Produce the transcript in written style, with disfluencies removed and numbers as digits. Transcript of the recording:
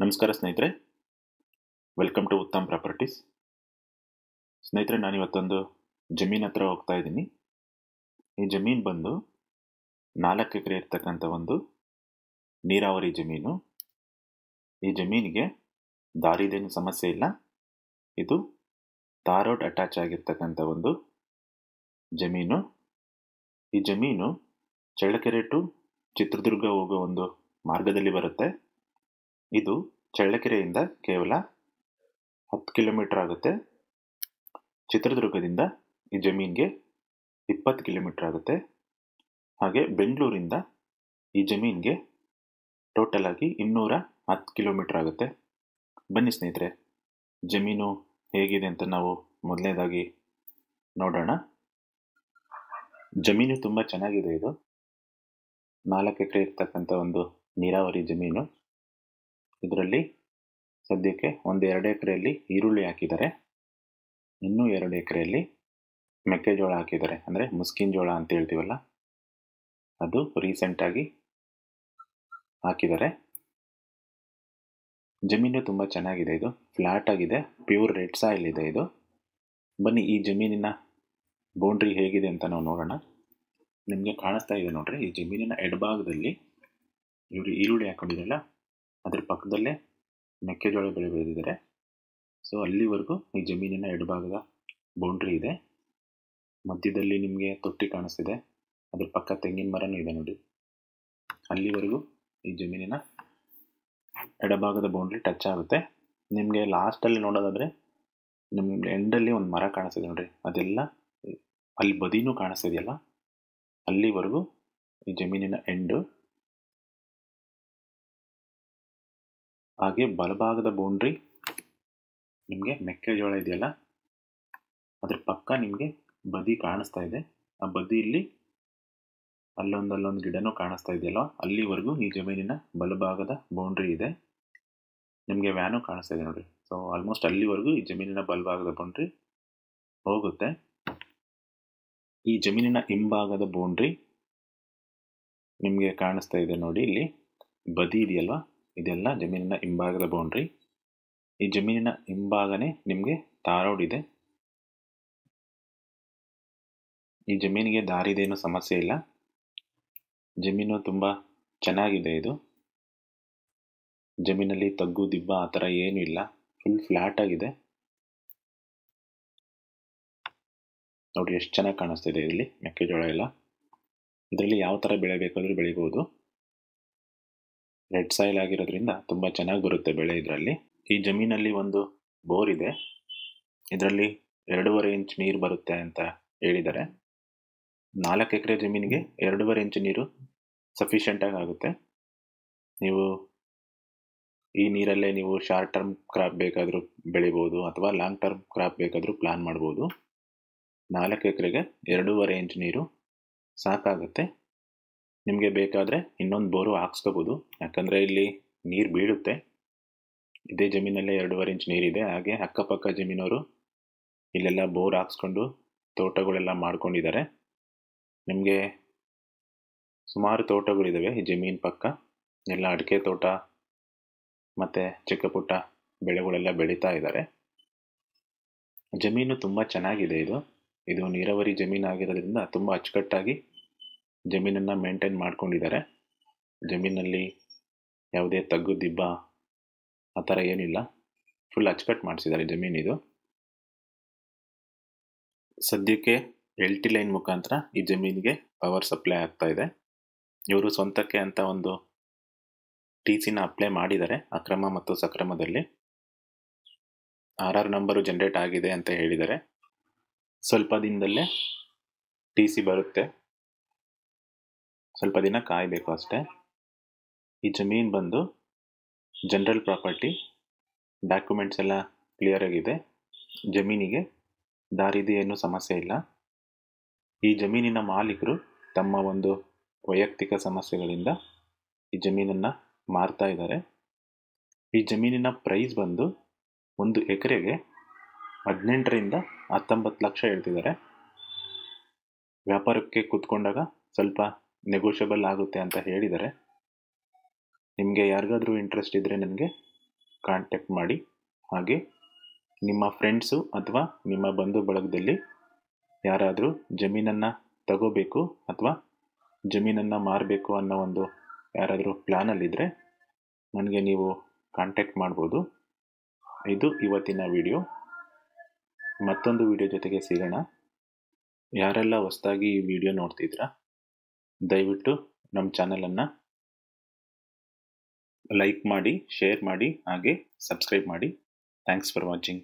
ನಮಸ್ಕಾರ ಸ್ನೇಹಿತರೆ, welcome to Uttam properties. ಸ್ನೇಹಿತರೆ, ನಾನಿವತ್ತೊಂದು ಜಮೀನ್ ಹತ್ರ ಹೋಗ್ತಾ ಇದ್ದೀನಿ. ಈ ಜಮೀನು ಬಂದು 4 ಎಕರೆ ಇರ್ತಕ್ಕಂಥ ಒಂದು ನೀರಾವರಿ ಜಮೀನು. ಈ ಜಮೀನಿಗೆ ದಾರಿದೇನು ಸಮಸ್ಯೆ ಇಲ್ಲ. ಇದು ತಾರ್ ರೋಡ್ ಅಟ್ಯಾಚ್ ಆಗಿರ್ತಕ್ಕಂಥ ಒಂದು ಜಮೀನು. ಈ ಜಮೀನು ಚಳ್ಳಕೆರೆ ಟು ಚಿತ್ರದುರ್ಗ ಹೋಗೋ ಒಂದು ಮಾರ್ಗದಲ್ಲಿ ಬರುತ್ತೆ. ಇದು ಚಳ್ಳಕೆರೆಯಿಂದ ಕೇವಲ 10 ಕಿಲೋಮೀಟರ್ ಆಗುತ್ತೆ. ಚಿತ್ರದುರ್ಗದಿಂದ ಈ ಜಮೀನಿಗೆ 20 ಕಿಲೋಮೀಟರ್ ಆಗುತ್ತೆ. ಹಾಗೆ ಬೆಂಗಳೂರಿಂದ ಈ ಜಮೀನಿಗೆ ಟೋಟಲ್ ಆಗಿ 210 ಕಿಲೋಮೀಟರ್ ಆಗುತ್ತೆ. ಬನ್ನಿ ಸ್ನೇಹಿತರೆ, ಜಮೀನು ಹೇಗಿದೆ ಅಂತ ನಾವು ಮೊದಲನೇದಾಗಿ ನೋಡೋಣ. ಜಮೀನು ತುಂಬ ಚೆನ್ನಾಗಿದೆ. ಇದು 4 ಎಕರೆ ಇರ್ತಕ್ಕಂಥ ಒಂದು ನೀರಾವರಿ ಜಮೀನು. ಇದರಲ್ಲಿ ಸದ್ಯಕ್ಕೆ 1-2 ಎಕರೆಯಲ್ಲಿ ಈರುಳ್ಳಿ ಹಾಕಿದ್ದಾರೆ. ಇನ್ನೂ 2 ಎಕರೆಯಲ್ಲಿ ಮೆಕ್ಕೆಜೋಳ ಹಾಕಿದ್ದಾರೆ. ಅಂದರೆ ಮುಸ್ಕಿನ ಜೋಳ ಅಂತ ಹೇಳ್ತೀವಲ್ಲ, ಅದು ರೀಸೆಂಟಾಗಿ ಹಾಕಿದ್ದಾರೆ. ಜಮೀನು ತುಂಬ ಚೆನ್ನಾಗಿದೆ. ಇದು ಫ್ಲ್ಯಾಟ್ ಆಗಿದೆ, ಪ್ಯೂರ್ ರೆಡ್ ಸಾಯಿಲ್ ಇದೆ ಇದು. ಬನ್ನಿ ಈ ಜಮೀನಿನ ಬೌಂಡ್ರಿ ಹೇಗಿದೆ ಅಂತ ನಾವು ನೋಡೋಣ. ನಿಮಗೆ ಕಾಣಿಸ್ತಾ ಇದೆ ನೋಡ್ರಿ, ಈ ಜಮೀನಿನ ಎಡಭಾಗದಲ್ಲಿ ಇವರು ಈರುಳ್ಳಿ ಹಾಕೊಂಡಿದ್ರಲ್ಲ, ಅದ್ರ ಪಕ್ಕದಲ್ಲೇ ಮೆಕ್ಕೆಜೋಳ ಬೆಳೆ ಬೆಳೆದಿದ್ದಾರೆ. ಸೊ ಅಲ್ಲಿವರೆಗೂ ಈ ಜಮೀನಿನ ಎಡಭಾಗದ ಬೌಂಡ್ರಿ ಇದೆ. ಮಧ್ಯದಲ್ಲಿ ನಿಮಗೆ ತೊಟ್ಟಿ ಕಾಣಿಸ್ತಿದೆ, ಅದ್ರ ಪಕ್ಕ ತೆಂಗಿನ ಮರನೂ ಇದೆ ನೋಡಿ. ಅಲ್ಲಿವರೆಗೂ ಈ ಜಮೀನಿನ ಎಡಭಾಗದ ಬೌಂಡ್ರಿ ಟಚ್ ಆಗುತ್ತೆ. ನಿಮಗೆ ಲಾಸ್ಟಲ್ಲಿ ನೋಡೋದಾದರೆ ನಿಮ್ಮ ಎಂಡಲ್ಲಿ ಒಂದು ಮರ ಕಾಣಿಸ್ತಿದೆ ನೋಡ್ರಿ, ಅದೆಲ್ಲ ಅಲ್ಲಿ ಬದಿನೂ ಕಾಣಿಸ್ತಿದೆಯಲ್ಲ, ಅಲ್ಲಿವರೆಗೂ ಈ ಜಮೀನಿನ ಎಂಡು. ಹಾಗೆ ಬಲಭಾಗದ ಬೌಂಡ್ರಿ ನಿಮಗೆ ಮೆಕ್ಕೆಜೋಳ ಇದೆಯಲ್ಲ, ಅದ್ರ ಪಕ್ಕ ನಿಮಗೆ ಬದಿ ಕಾಣಿಸ್ತಾ ಇದೆ. ಆ ಬದಿಯಲ್ಲಿ ಅಲ್ಲೊಂದು ಗಿಡನೂ ಕಾಣಿಸ್ತಾ ಇದೆಯಲ್ಲ, ಅಲ್ಲಿವರೆಗೂ ಈ ಜಮೀನಿನ ಬಲಭಾಗದ ಬೌಂಡ್ರಿ ಇದೆ. ನಿಮಗೆ ವ್ಯಾನು ಕಾಣಿಸ್ತಾ ಇದೆ ನೋಡಿ. ಸೊ ಆಲ್ಮೋಸ್ಟ್ ಅಲ್ಲಿವರೆಗೂ ಈ ಜಮೀನಿನ ಬಲಭಾಗದ ಬೌಂಡ್ರಿ ಹೋಗುತ್ತೆ. ಈ ಜಮೀನಿನ ಹಿಂಭಾಗದ ಬೌಂಡ್ರಿ ನಿಮಗೆ ಕಾಣಿಸ್ತಾ ಇದೆ ನೋಡಿ. ಇಲ್ಲಿ ಬದಿ ಇದೆಯಲ್ವಾ, ಇದೆಲ್ಲ ಜಮೀನಿನ ಹಿಂಭಾಗದ ಬೌಂಡ್ರಿ. ಈ ಜಮೀನಿನ ಹಿಂಭಾಗನೇ ನಿಮಗೆ ತಾರ್ ರೋಡ್ ಇದೆ. ಈ ಜಮೀನಿಗೆ ದಾರಿದೇನು ಸಮಸ್ಯೆ ಇಲ್ಲ. ಜಮೀನು ತುಂಬ ಚೆನ್ನಾಗಿದೆ. ಇದು ಜಮೀನಲ್ಲಿ ತಗ್ಗು ದಿಬ್ಬ ಆ ಥರ ಏನೂ ಇಲ್ಲ, ಫುಲ್ ಫ್ಲ್ಯಾಟ್ ಆಗಿದೆ ನೋಡಿ. ಎಷ್ಟು ಚೆನ್ನಾಗಿ ಕಾಣಿಸ್ತಿದೆ ಇಲ್ಲಿ ಮೆಕ್ಕೆಜೋಳ ಎಲ್ಲ. ಇದರಲ್ಲಿ ಯಾವ ಥರ ಬೆಳೆ ಬೇಕಾದರೂ ಬೆಳಿಬೋದು. ರೆಡ್ ಸಾಯಿಲ್ ಆಗಿರೋದ್ರಿಂದ ತುಂಬ ಚೆನ್ನಾಗಿ ಬರುತ್ತೆ ಬೆಳೆ ಇದರಲ್ಲಿ. ಈ ಜಮೀನಲ್ಲಿ ಒಂದು ಬೋರ್ ಇದೆ. ಇದರಲ್ಲಿ 2.5 ಇಂಚ್ ನೀರು ಬರುತ್ತೆ ಅಂತ ಹೇಳಿದ್ದಾರೆ. 4 ಎಕರೆ ಜಮೀನಿಗೆ 2.5 ಇಂಚ್ ನೀರು ಸಫಿಷಿಯೆಂಟಾಗಿ ಆಗುತ್ತೆ. ನೀವು ಈ ನೀರಲ್ಲೇ ನೀವು ಶಾರ್ಟ್ ಟರ್ಮ್ ಕ್ರಾಪ್ ಬೇಕಾದರೂ ಬೆಳಿಬೋದು, ಅಥವಾ ಲಾಂಗ್ ಟರ್ಮ್ ಕ್ರಾಪ್ ಬೇಕಾದರೂ ಪ್ಲಾನ್ ಮಾಡ್ಬೋದು. 4 ಎಕರೆಗೆ 2.5 ಇಂಚ್ ನೀರು ಸಾಕಾಗುತ್ತೆ. ನಿಮಗೆ ಬೇಕಾದರೆ ಇನ್ನೊಂದು ಬೋರು ಹಾಕ್ಸ್ಕೋಬೋದು, ಯಾಕಂದರೆ ಇಲ್ಲಿ ನೀರು ಬೀಳುತ್ತೆ. ಇದೇ ಜಮೀನಲ್ಲೇ 2.5 ಇಂಚ್ ನೀರಿದೆ. ಹಾಗೆ ಅಕ್ಕಪಕ್ಕ ಜಮೀನವರು ಇಲ್ಲೆಲ್ಲ ಬೋರ್ ಹಾಕ್ಸ್ಕೊಂಡು ತೋಟಗಳೆಲ್ಲ ಮಾಡ್ಕೊಂಡಿದ್ದಾರೆ. ನಿಮಗೆ ಸುಮಾರು ತೋಟಗಳಿದ್ದಾವೆ ಈ ಜಮೀನು ಪಕ್ಕ. ಎಲ್ಲ ಅಡಿಕೆ ತೋಟ ಮತ್ತು ಚಿಕ್ಕ ಪುಟ್ಟ ಬೆಳೆಗಳೆಲ್ಲ ಬೆಳೀತಾ ಇದ್ದಾರೆ. ಜಮೀನು ತುಂಬ ಚೆನ್ನಾಗಿದೆ. ಇದು ನೀರಾವರಿ ಜಮೀನು ಆಗಿರೋದ್ರಿಂದ ತುಂಬ ಅಚ್ಚುಕಟ್ಟಾಗಿ ಜಮೀನನ್ನು ಮೇಂಟೈನ್ ಮಾಡ್ಕೊಂಡಿದ್ದಾರೆ. ಜಮೀನಲ್ಲಿ ಯಾವುದೇ ತಗ್ಗು ದಿಬ್ಬ ಆ ಥರ ಏನಿಲ್ಲ, ಫುಲ್ ಅಚ್ಚುಕಟ್ಟು ಮಾಡಿಸಿದ್ದಾರೆ ಜಮೀನಿದು. ಸದ್ಯಕ್ಕೆ LT ಲೈನ್ ಮುಖಾಂತರ ಈ ಜಮೀನಿಗೆ ಪವರ್ ಸಪ್ಲೈ ಆಗ್ತಾ ಇದೆ. ಇವರು ಸ್ವಂತಕ್ಕೆ ಅಂತ ಒಂದು TCನ ಅಪ್ಲೈ ಮಾಡಿದ್ದಾರೆ, ಅಕ್ರಮ ಮತ್ತು ಸಕ್ರಮದಲ್ಲಿ. RR ನಂಬರು ಜನರೇಟ್ ಆಗಿದೆ ಅಂತ ಹೇಳಿದ್ದಾರೆ. ಸ್ವಲ್ಪ ದಿನದಲ್ಲೇ TC ಬರುತ್ತೆ, ಸ್ವಲ್ಪ ದಿನ ಕಾಯಬೇಕು ಅಷ್ಟೇ. ಈ ಜಮೀನು ಬಂದು ಜನರಲ್ ಪ್ರಾಪರ್ಟಿ, ಡಾಕ್ಯುಮೆಂಟ್ಸ್ ಎಲ್ಲ ಕ್ಲಿಯರ್ ಆಗಿದೆ. ಜಮೀನಿಗೆ ದಾರಿದು ಏನೂ ಸಮಸ್ಯೆ ಇಲ್ಲ. ಈ ಜಮೀನಿನ ಮಾಲೀಕರು ತಮ್ಮ ಒಂದು ವೈಯಕ್ತಿಕ ಸಮಸ್ಯೆಗಳಿಂದ ಈ ಜಮೀನನ್ನು ಮಾರ್ತಾ ಇದ್ದಾರೆ. ಈ ಜಮೀನಿನ ಪ್ರೈಸ್ ಬಂದು 1 ಎಕರೆಗೆ 18 ರಿಂದ 19 ಲಕ್ಷ ಹೇಳ್ತಿದ್ದಾರೆ. ವ್ಯಾಪಾರಕ್ಕೆ ಕೂತ್ಕೊಂಡಾಗ ಸ್ವಲ್ಪ ನೆಗೋಷಿಯಬಲ್ ಆಗುತ್ತೆ ಅಂತ ಹೇಳಿದ್ದಾರೆ. ನಿಮಗೆ ಯಾರಿಗಾದ್ರೂ ಇಂಟ್ರೆಸ್ಟ್ ಇದ್ದರೆ ನನಗೆ ಕಾಂಟ್ಯಾಕ್ಟ್ ಮಾಡಿ. ಹಾಗೆ ನಿಮ್ಮ ಫ್ರೆಂಡ್ಸು ಅಥವಾ ನಿಮ್ಮ ಬಂಧು ಬಳಗದಲ್ಲಿ ಯಾರಾದರೂ ಜಮೀನನ್ನು ತಗೋಬೇಕು ಅಥವಾ ಜಮೀನನ್ನು ಮಾರಬೇಕು ಅನ್ನೋ ಒಂದು ಯಾರಾದರೂ ಪ್ಲ್ಯಾನಲ್ಲಿದ್ದರೆ ನನಗೆ ನೀವು ಕಾಂಟ್ಯಾಕ್ಟ್ ಮಾಡ್ಬೋದು. ಇದು ಇವತ್ತಿನ ವಿಡಿಯೋ. ಮತ್ತೊಂದು ವಿಡಿಯೋ ಜೊತೆಗೆ ಸಿಗೋಣ. ಯಾರೆಲ್ಲ ಹೊಸದಾಗಿ ಈ ವಿಡಿಯೋ ನೋಡ್ತಿದ್ದೀರಾ ದಯವಿಟ್ಟು ನಮ್ಮ ಚಾನಲನ್ನು ಲೈಕ್ ಮಾಡಿ, ಶೇರ್ ಮಾಡಿ, ಹಾಗೆ ಸಬ್ಸ್ಕ್ರೈಬ್ ಮಾಡಿ. Thanks for watching.